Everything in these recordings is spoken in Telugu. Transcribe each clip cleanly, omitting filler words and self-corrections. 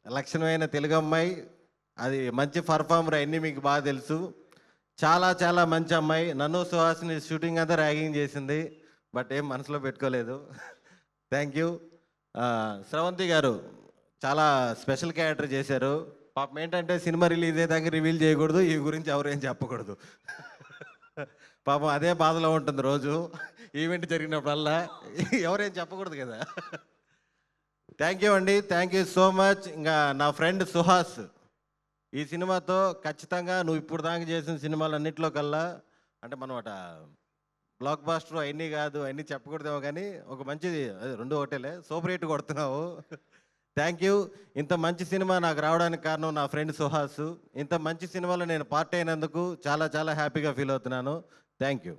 లక్షణమైన తెలుగు అమ్మాయి, అది మంచి పర్ఫార్మర్, అన్నీ మీకు బాగా తెలుసు. చాలా చాలా మంచి అమ్మాయి. నన్ను సుహాస్ని షూటింగ్ అంతా ర్యాగింగ్ చేసింది, బట్ ఏం మనసులో పెట్టుకోలేదు. Thank you. స్రవంతి గారు చాలా స్పెషల్ క్యారెక్టర్ చేశారు. పాపం ఏంటంటే సినిమా రిలీజ్ అయ్యేదాకా రివీల్ చేయకూడదు, ఈ గురించి ఎవరేం చెప్పకూడదు. పాపం అదే బాధలో ఉంటుంది రోజు ఈవెంట్ జరిగినప్పుడల్లా, ఎవరేం చెప్పకూడదు కదా. థ్యాంక్ యూ అండి, థ్యాంక్ యూ సో మచ్. ఇంకా నా ఫ్రెండ్ సుహాస్, ఈ సినిమాతో ఖచ్చితంగా నువ్వు ఇప్పుడు దాకా చేసిన సినిమాలన్నింటిలో కల్లా, అంటే మనం అట బ్లాక్ బాస్టర్ అవన్నీ కాదు, అవన్నీ చెప్పకూడదేమో కానీ ఒక మంచి, రెండు ఒకటేలే, సూపర్ హిట్ కొడుతున్నావు. Thank you. ఇంత మంచి సినిమా నాకు రావడానికి కారణం నా ఫ్రెండ్ సుహాస్. ఇంత మంచి సినిమాలో నేను పార్ట్ అయినందుకు చాలా చాలా హ్యాపీగా ఫీల్ అవుతున్నాను. Thank you.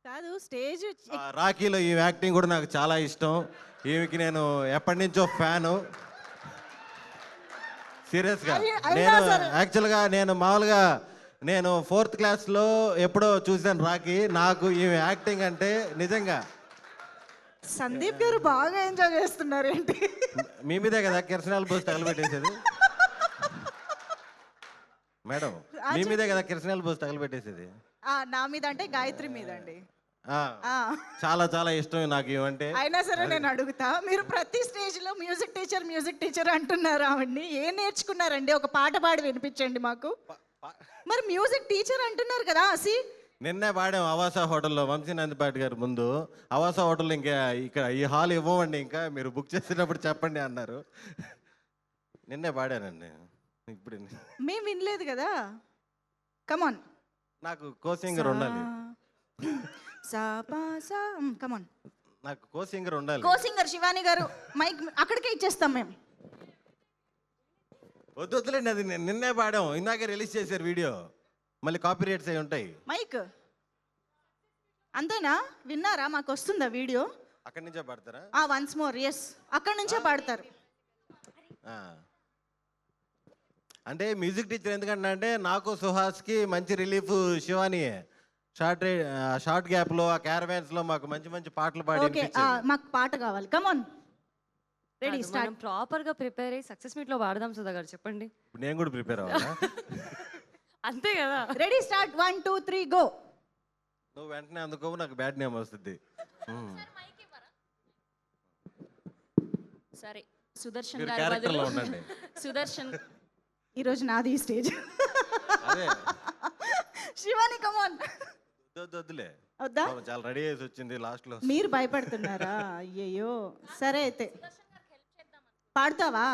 కాదు స్టేజ్ రాఖీలో ఈ యాక్టింగ్ కూడా నాకు చాలా ఇష్టం. ఈమెకి నేను ఎప్పటి నుంచో ఫ్యాను, సీరియస్గా. నేను యాక్చువల్గా మామూలుగా నేను 4th క్లాస్లో ఎప్పుడో చూశాను రాఖీ. నాకు ఈమె యాక్టింగ్ అంటే నిజంగా. సందీప్ గారు బాగా ఎంజాయ్ చేస్తున్నారు ఏంటి? మీ మీదే కదా కిరసనాలు పోసి తగలబెట్టేసేది మేడం, మీ మీదే కదా కిరసనాలు పోసి తగలబెట్టేసేది. నా మీద అంటే గాయత్రి మీద అండి. చాలా చాలా ఇష్టం నాకు ఇవంటే. అయినా సరే నేను అడుగుతా, మీరు ప్రతి స్టేజ్ లో మ్యూజిక్ టీచర్ అంటున్నారు ఆవిడ్ని. ఏం నేర్చుకున్నారండి? ఒక పాట పాడి వినిపించండి మాకు. మరి మ్యూజిక్ టీచర్ అంటున్నారు కదా. నిన్నే పాడాం అవాసా హోటల్లో, వంశీనందిపాటి గారు ముందు. అవాసా హోటల్లో ఇంకా ఇక్కడ ఈ హాల్ ఇవ్వమండి, ఇంకా మీరు బుక్ చేసేటప్పుడు చెప్పండి అన్నారు. నిన్నే పాడానండి. ఇప్పుడు మేము వినలేదు కదా. కమాన్, నాకు కో-సింగర్ ఉండాలి. కమాన్, నాకు కో-సింగర్ ఉండాలి. కో-సింగర్ శివాని గారు, మైక్ అక్కడికే ఇచ్చేస్తాం మేము. వద్దులేండి, అది నిన్నే పాడాం, ఇందాకే రిలీజ్ చేశారు వీడియో, మళ్ళీ కాపీ రైట్స్ అయి ఉంటాయి. మైక్ అంతేనా? విన్నారా? మాకు వస్తుందా వీడియో? అక్కడి నుంచే పాడతారా? వన్స్ మోర్, ఎస్, అక్కడి నుంచే పాడతారు. అంటే మ్యూజిక్ టీచర్ ఎందుకంటే అంటే నాకు సుహాస్కి మంచి రిలీఫ్ శివానియే. షార్ట్ గ్యాప్లో ఆ క్యారవాన్స్లో మాకు మంచి మంచి పాటలు పాడి. మాకు పాట కావాలి. కమాన్, రెడీ, స్టార్ట్. ప్రాపర్గా ప్రిపేర్ అయ్యి సక్సెస్ మీట్లో వాడదాం సుధా గారు, చెప్పండి. నేను కూడా ప్రిపేర్ అవ్వాలా? అంతే కదా. Ready, start. 1 2 3 గో. నువ్వు వెంటనే అందుకో, నాకు బ్యాడ్ నేమ్ వస్తుంది. సరే, సుదర్శన్ మీరు గారు క్యారెక్టర్లో ఉండండి. సుదర్శన్, ఈరోజు నాది ఈ స్టేజ్. శివాని కమాన్. వద్దులే, వద్దా? చాలా రెడీ చేసి వచ్చింది లాస్ట్ లో. మీరు భయపడుతున్నారా? అయ్యయ్యో. సరే అయితే పాడతావా?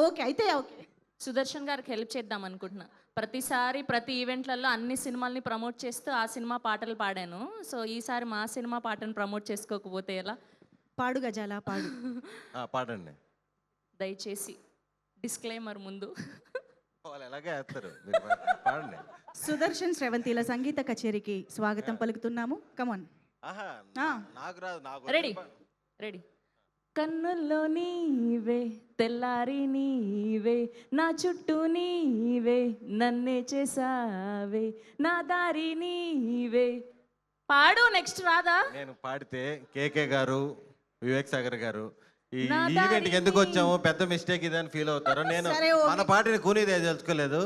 ఓకే అయితే ఓకే. సుదర్శన్ గారికి హెల్ప్ చేద్దాం అనుకుంటున్నా. ప్రతిసారి ప్రతి ఈవెంట్లలో అన్ని సినిమాల్ని ప్రమోట్ చేస్తూ ఆ సినిమా పాటలు పాడాను. సో ఈసారి మా సినిమా పాటను ప్రమోట్ చేసుకోకపోతే ఎలా? పాడు గజాల, పాడు. పాడండి దయచేసి. డిస్క్లైమర్ ముందు. వాళ్ళు ఎలాగే వేస్తారు, పాడండి. సుదర్శన్ శ్రవంతిల సంగీత కచేరీకి స్వాగతం పలుకుతున్నాము. కమాన్. నాకు రాదు, నాకు. Ready, ready. కన్నుల్లో నీవే, తెల్లారి నీవే, నా చుట్టూ నీవే, నన్నే చేసావే, నా దారి నీవే. పాడు. నెక్స్ట్ రాదా? నేను పాడితే కేకే గారు, వివేక్ సాగర్ గారు ఈ ఈవెంట్కి ఎందుకు వచ్చాము, పెద్ద మిస్టేక్ ఇదని ఫీల్ అవుతారు. నేను మన పాటని కూనీదే తెలుసుకోలేదు.